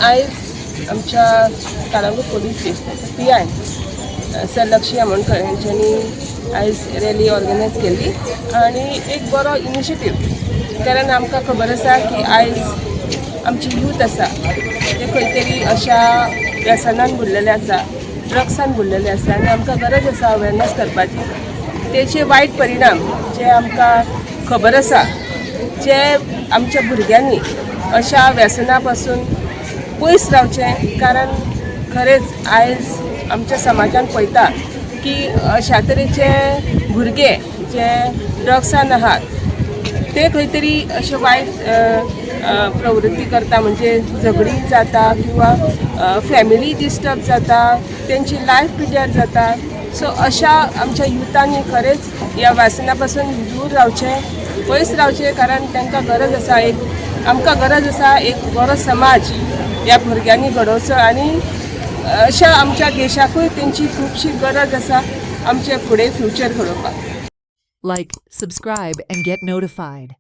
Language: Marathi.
आयज आमच्या काळंगूट पोलीस स्टेशनाचे PI सर लक्ष्य आमोणकर यांच्यांनी आयज रॅली ऑर्गनायज केली आणि एक बरो इनिशिएटीव, कारण आमकां खबर आसा की आयज आमची यूथ आसा ते खंय तरी अशा व्यसनान बुडलेले आसा, ड्रग्सान बुडलेले आसा आनी आमकां गरज आसा अवेरनेस करपाची. तेचे वायट परिणाम जे आमकां खबर आसा, जे आमच्या भुरग्यांनी अशा व्यसना पासून पयस रावचें, कारण खरेंच आयज आमच्या समाजान पळयता की अशा तरेचे भुरगे जे ड्रग्सान आहात ते खंय तरी अशे वायट प्रवृत्ती करता, म्हणजे झगडी जाता किंवा फॅमिली डिस्टर्ब जाता, तेंची लायफ पिड्यार जाता. सो अशा आमच्या युथांनी खरेंच ह्या व्यसना पासून दूर रावचें, पयस रावचें, कारण तांकां गरज आसा, आमकां गरज आसा एक बरो समाज ह्या भुरग्यांनी घडोवचो आनी अशा आमच्या देशाकूय तेंची खुबशी गरज आसा आमचे फुडें फ्युचर घडोवपाक. Like, subscribe and get notified.